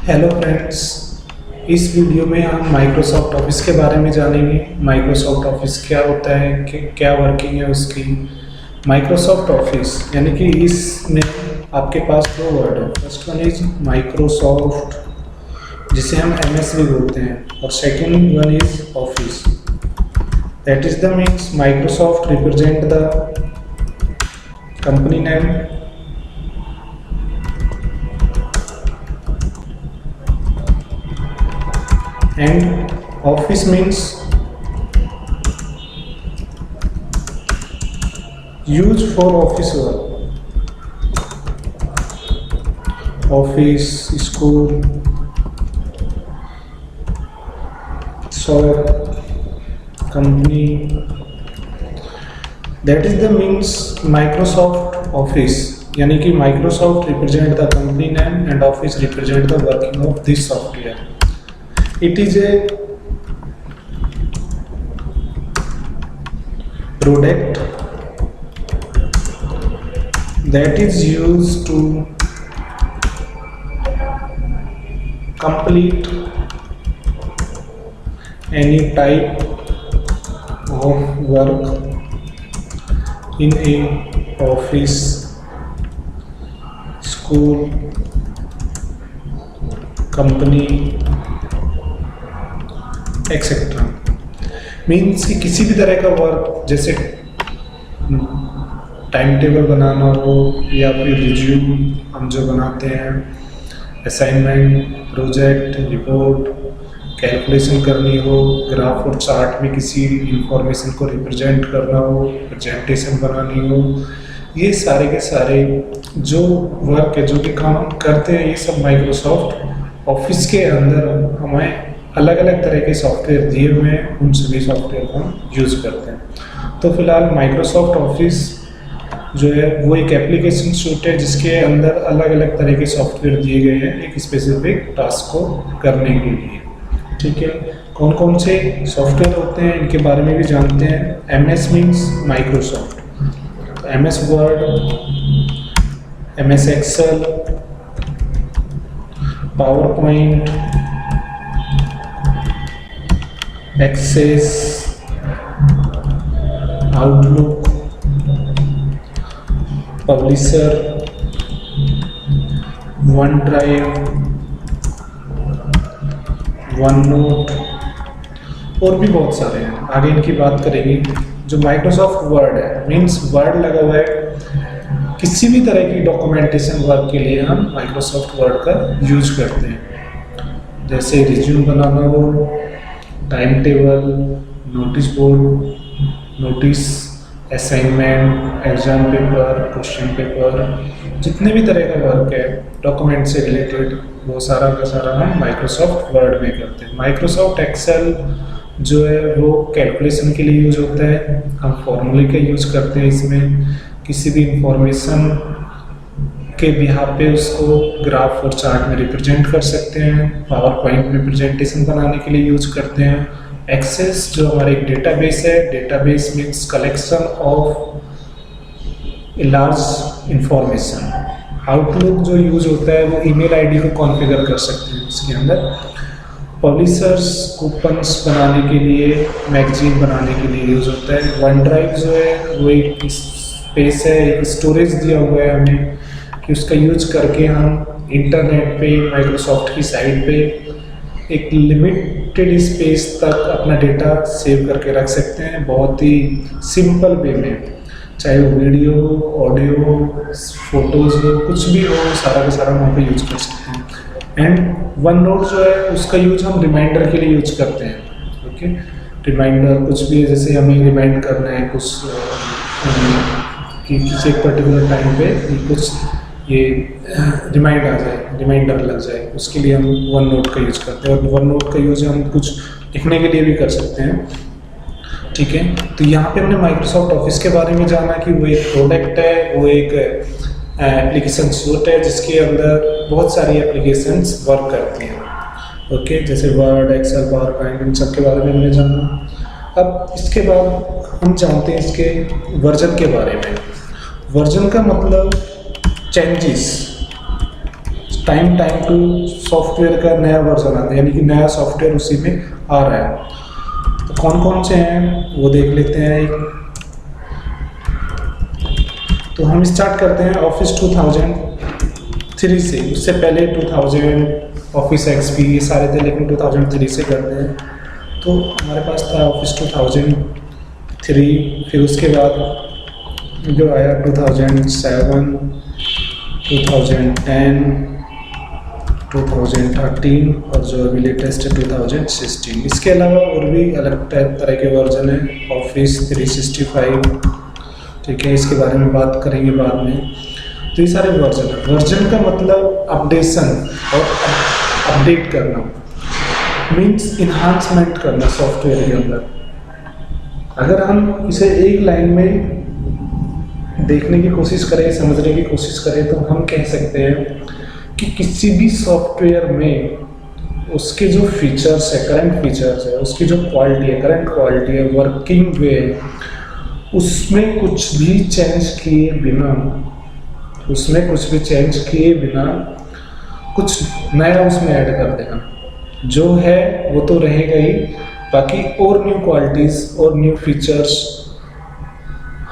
Hello friends, इस video में हम माइक्रोसॉफ्ट ऑफिस के बारे में जानेंगे। माइक्रोसॉफ्ट ऑफिस क्या होता है, क्या वर्किंग है उसकी। माइक्रोसॉफ्ट ऑफिस यानी कि इसमें आपके पास दो वर्ड है। फर्स्ट वन इज माइक्रोसॉफ्ट, जिसे हम एमएस भी बोलते हैं, और second one is office. That is the means Microsoft represent the company name, and office means used for office work, office, school, shop, company. That is the means Microsoft Office, यानी कि Microsoft represent the company name and Office represent the working of this software. It is a product that is used to complete any type of work in a office, school, company, etcetera. Means कि किसी भी तरह का work, जैसे time table बनाना हो या फिर resume हम जो बनाते हैं, असाइनमेंट, प्रोजेक्ट, रिपोर्ट, कैलकुलेशन करनी हो, ग्राफ और चार्ट में किसी इंफॉर्मेशन को रिप्रेजेंट करना हो, प्रेजेंटेशन बनानी हो, ये सारे के सारे जो वर्क है, जो भी काम हम करते हैं, ये सब माइक्रोसॉफ्ट ऑफिस के अंदर हमें अलग अलग तरह के सॉफ्टवेयर दिए हुए हैं। उन सभी सॉफ्टवेयर को हम यूज़ करते हैं। तो फिलहाल माइक्रोसॉफ्ट ऑफिस जो है वो एक एप्लीकेशन सूट है जिसके अंदर अलग अलग तरह के सॉफ्टवेयर दिए गए हैं एक स्पेसिफिक टास्क को करने के लिए। ठीक है, कौन कौन से सॉफ्टवेयर होते हैं इनके बारे में भी जानते हैं। MS means Microsoft, MS Word, MS Excel, PowerPoint, Access, Outlook, Publisher, OneDrive, OneNote और भी बहुत सारे हैं। आगे इनकी बात करेंगे। जो माइक्रोसॉफ्ट वर्ड है, मीन्स वर्ड लगा हुआ है, किसी भी तरह की डॉक्यूमेंटेशन वर्क के लिए हम माइक्रोसॉफ्ट वर्ड का यूज करते हैं। जैसे रिज्यूम बनाना हो, time table, notice board, notice, assignment, exam paper, question paper, जितने भी तरह का वर्क है डॉक्यूमेंट से रिलेटेड, वो सारा का सारा हम माइक्रोसॉफ्ट वर्ड में करते हैं। माइक्रोसॉफ्ट एक्सेल जो है वो कैलकुलेशन के लिए यूज होता है। हम फॉर्मूले का यूज करते हैं इसमें, किसी भी इंफॉर्मेशन के बिहाफ पे उसको ग्राफ और चार्ट में रिप्रेजेंट कर सकते हैं। पावर पॉइंट में प्रेजेंटेशन बनाने के लिए यूज करते हैं। एक्सेस जो हमारा एक डेटाबेस है, database means collection of a large information. Outlook जो यूज होता है वो ईमेल आईडी को कॉन्फ़िगर कर सकते हैं उसके अंदर। पब्लिशर्स कूपन्स बनाने के लिए, मैगजीन बनाने के लिए यूज होता है। वन ड्राइव जो है वो एक स्पेस है, एक स्टोरेज दिया हुआ है हमें कि उसका यूज करके हम इंटरनेट पे, माइक्रोसॉफ्ट की साइट पे एक लिमिटेड स्पेस तक अपना डेटा सेव करके रख सकते हैं, बहुत ही सिंपल वे में। चाहे वो वीडियो, ऑडियो, फोटोज़ हो, कुछ भी हो, सारा का सारा वहाँ पे यूज कर सकते हैं। एंड वन नोट जो है उसका यूज हम रिमाइंडर के लिए यूज करते हैं। ओके, रिमाइंडर कुछ भी है, जैसे हमें रिमाइंड करना है कुछ कि किसी एक पर्टिकुलर टाइम पे कुछ ये रिमाइंडर लग जाए, उसके लिए हम वन नोट का यूज करते हैं। और वन नोट का यूज हम कुछ लिखने के लिए भी कर सकते हैं। ठीक है, तो यहाँ पे हमने माइक्रोसॉफ्ट ऑफिस के बारे में जाना कि वो एक प्रोडक्ट है, वो एक एप्लीकेशन सूट है जिसके अंदर बहुत सारी एप्लीकेशंस वर्क करती हैं। ओके, जैसे वर्ड, एक्सेल, पावर पॉइंट, इन सब के बारे में हमने जाना। अब इसके बाद हम जानते हैं इसके वर्जन के बारे में। वर्जन का मतलब चेंजेस, टाइम टू सॉफ्टवेयर का नया वर्जन आता है, यानी कि नया सॉफ्टवेयर उसी में आ रहा है। तो कौन कौन से हैं वो देख लेते हैं। तो हम स्टार्ट करते हैं ऑफिस 2003 से। उससे पहले 2000 ऑफिस एक्सपी ये सारे थे, लेकिन 2003 से करते हैं। तो हमारे पास था ऑफिस 2003, फिर उसके बाद जो आया 2007, 2010, 2013 और जो अभी लेटेस्ट है 2016। इसके अलावा और भी अलग तरह के वर्जन है ऑफिस 365, ठीक है, इसके बारे में बात करेंगे बाद में। तो ये सारे वर्जन है। वर्जन का मतलब अपडेशन और अपडेट करना, मीन्स इन्हांसमेंट करना सॉफ्टवेयर के अंदर। अगर हम इसे एक लाइन में देखने की कोशिश करें, समझने की कोशिश करें, तो हम कह सकते हैं कि किसी भी सॉफ्टवेयर में उसके जो फीचर्स है, करंट फीचर्स है, उसकी जो क्वालिटी है, करंट क्वालिटी है, वर्किंग वे है, उसमें कुछ भी चेंज किए बिना, कुछ नया उसमें ऐड कर देना। जो है वो तो रहेगा ही, बाकी और न्यू क्वालिटीज़ और न्यू फीचर्स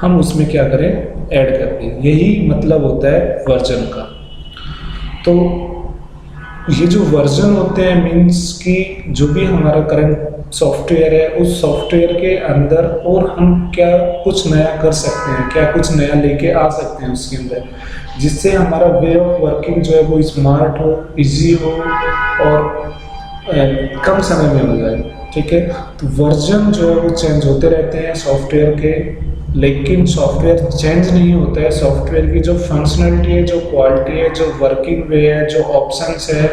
हम उसमें क्या करें, ऐड कर दें। यही मतलब होता है वर्जन का। तो ये जो वर्जन होते हैं मीन्स कि जो भी हमारा करंट सॉफ्टवेयर है, उस सॉफ्टवेयर के अंदर और हम क्या कुछ नया कर सकते हैं, क्या कुछ नया लेके आ सकते हैं उसके अंदर, जिससे हमारा वे ऑफ वर्किंग जो है वो स्मार्ट हो, इजी हो और कम समय में हो जाए, ठीक है। तो वर्जन जो है वो चेंज होते रहते हैं सॉफ्टवेयर के, लेकिन सॉफ्टवेयर चेंज नहीं होता है। सॉफ्टवेयर की जो फंक्शनलिटी है, जो क्वालिटी है, जो वर्किंग वे है, जो ऑप्शंस है,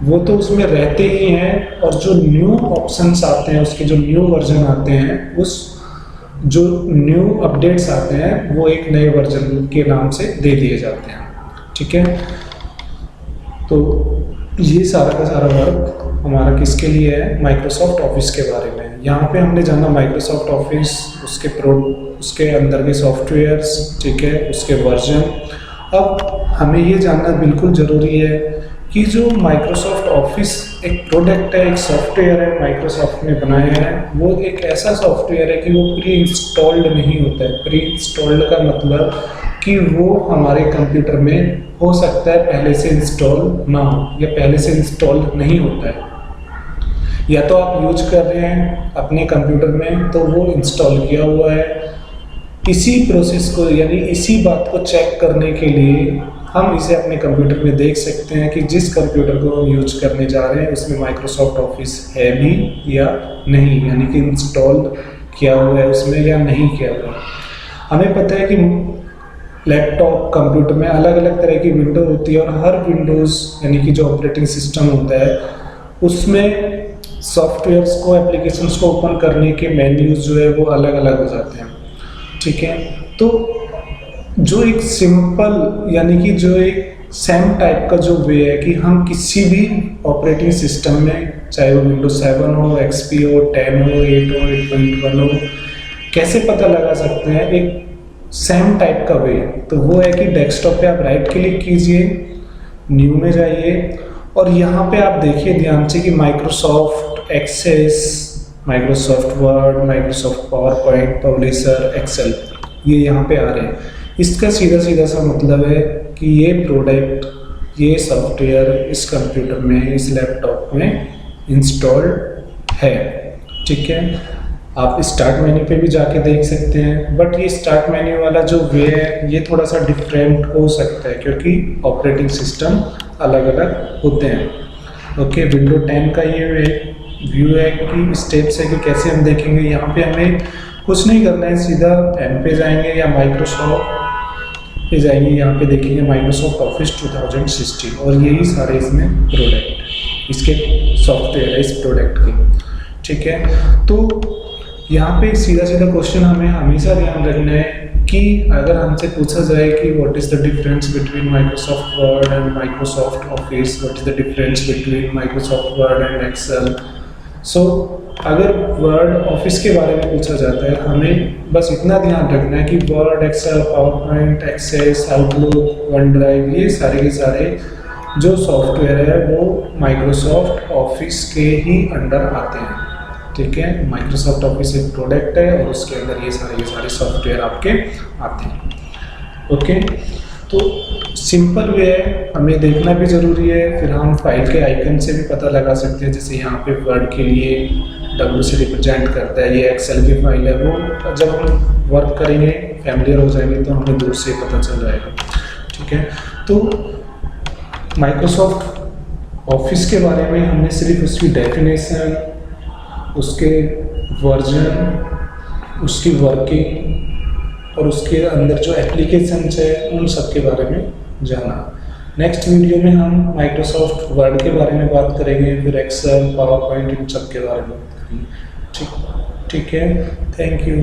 वो तो उसमें रहते ही हैं। और जो न्यू ऑप्शंस आते हैं, उसके जो न्यू वर्जन आते हैं, उस जो न्यू अपडेट्स आते हैं वो एक नए वर्जन के नाम से दे दिए जाते हैं, ठीक है। तो ये सारा का सारा वर्क हमारा किसके लिए है, माइक्रोसॉफ्ट ऑफिस के बारे में। यहाँ पे हमने जाना माइक्रोसॉफ्ट ऑफिस, उसके अंदर के सॉफ्टवेयर्स, ठीक है, उसके वर्जन। अब हमें ये जानना बिल्कुल ज़रूरी है कि जो माइक्रोसॉफ्ट ऑफिस एक प्रोडक्ट है, एक सॉफ्टवेयर है, माइक्रोसॉफ्ट ने बनाया है, वो एक ऐसा सॉफ्टवेयर है कि वो प्री इंस्टॉल्ड नहीं होता है। प्री इंस्टॉल्ड का मतलब कि वो हमारे कंप्यूटर में हो सकता है पहले से इंस्टॉल ना हो, या पहले से इंस्टॉल नहीं होता है। या तो आप यूज कर रहे हैं अपने कंप्यूटर में तो वो इंस्टॉल किया हुआ है। इसी प्रोसेस को, यानी इसी बात को चेक करने के लिए हम इसे अपने कंप्यूटर में देख सकते हैं कि जिस कंप्यूटर को हम यूज करने जा रहे हैं उसमें माइक्रोसॉफ्ट ऑफिस है भी या नहीं, यानी कि इंस्टॉल किया हुआ है उसमें या नहीं किया हुआ है। हमें पता है कि लैपटॉप, कंप्यूटर में अलग अलग तरह की विंडो होती है, और हर विंडोज़ यानी कि जो ऑपरेटिंग सिस्टम होता है उसमें सॉफ्टवेयर्स को, एप्लीकेशंस को ओपन करने के मेन्यूज जो है वो अलग अलग हो जाते हैं, ठीक है। तो जो एक सिंपल, यानी कि जो एक सेम टाइप का जो वे है कि हम किसी भी ऑपरेटिंग सिस्टम में, चाहे वो विंडोज 7 हो, एक्सपी हो, 10 हो, 8 हो, 8.1 हो, कैसे पता लगा सकते हैं एक सेम टाइप का वे। तो वो है कि डेस्कटॉप पे आप राइट क्लिक कीजिए, न्यू में जाइए, और यहाँ पे आप देखिए ध्यान से कि Microsoft Access, Microsoft Word, Microsoft PowerPoint, Publisher, Excel, ये यहाँ पे आ रहे हैं। इसका सीधा सीधा सा मतलब है कि ये प्रोडक्ट, ये सॉफ्टवेयर इस कंप्यूटर में, इस लैपटॉप में इंस्टॉल्ड है, ठीक है। आप स्टार्ट मेन्यू पे भी जाके देख सकते हैं, बट ये स्टार्ट मेन्यू वाला जो वे है ये थोड़ा सा डिफरेंट हो सकता है क्योंकि ऑपरेटिंग सिस्टम अलग अलग होते हैं। ओके, विंडो 10 का ये व्यू है कि स्टेप्स है कि कैसे हम देखेंगे। यहाँ पे हमें कुछ नहीं करना है, सीधा एम पे जाएंगे या माइक्रोसॉफ्ट पे जाएंगे, यहाँ पे देखेंगे माइक्रोसॉफ्ट ऑफिस 2016, और यही सारे इसमें प्रोडक्ट, इसके सॉफ्टवेयर है इस प्रोडक्ट के, ठीक है। तो यहाँ पे सीधा सीधा क्वेश्चन हमें हमेशा ध्यान रखना है कि अगर हमसे पूछा जाए कि what is the difference between Microsoft Word and Microsoft Office, what is the difference between Microsoft Word and Excel, so अगर वर्ड ऑफिस के बारे में पूछा जाता है, हमें बस इतना ध्यान रखना है कि Word, Excel, PowerPoint, Access, Outlook, OneDrive, ये सारे के सारे जो सॉफ्टवेयर है वो माइक्रोसॉफ्ट ऑफिस के ही अंडर आते हैं, ठीक है। माइक्रोसॉफ्ट ऑफिस एक प्रोडक्ट है और उसके अंदर ये सारे सॉफ्टवेयर आपके आते हैं, ओके। तो सिंपल वे है, हमें देखना भी ज़रूरी है, फिर हम फाइल के आइकन से भी पता लगा सकते हैं। जैसे यहाँ पे वर्ड के लिए W से रिप्रेजेंट करता है, ये एक्सेल की फाइल है, वो जब हम वर्क करेंगे फैमिलियर हो जाएंगे तो हमें दूर से पता चल जाएगा, ठीक है। तो माइक्रोसॉफ्ट ऑफिस के बारे में हमने सिर्फ उसकी डेफिनेशन, उसके वर्जन, उसकी वर्किंग और उसके अंदर जो एप्लीकेशंस है उन सब के बारे में जाना। नेक्स्ट वीडियो में हम माइक्रोसॉफ्ट वर्ड के बारे में बात करेंगे, फिर एक्सेल, पावर पॉइंट, इन सब के बारे में बात करेंगे, ठीक है। Thank you.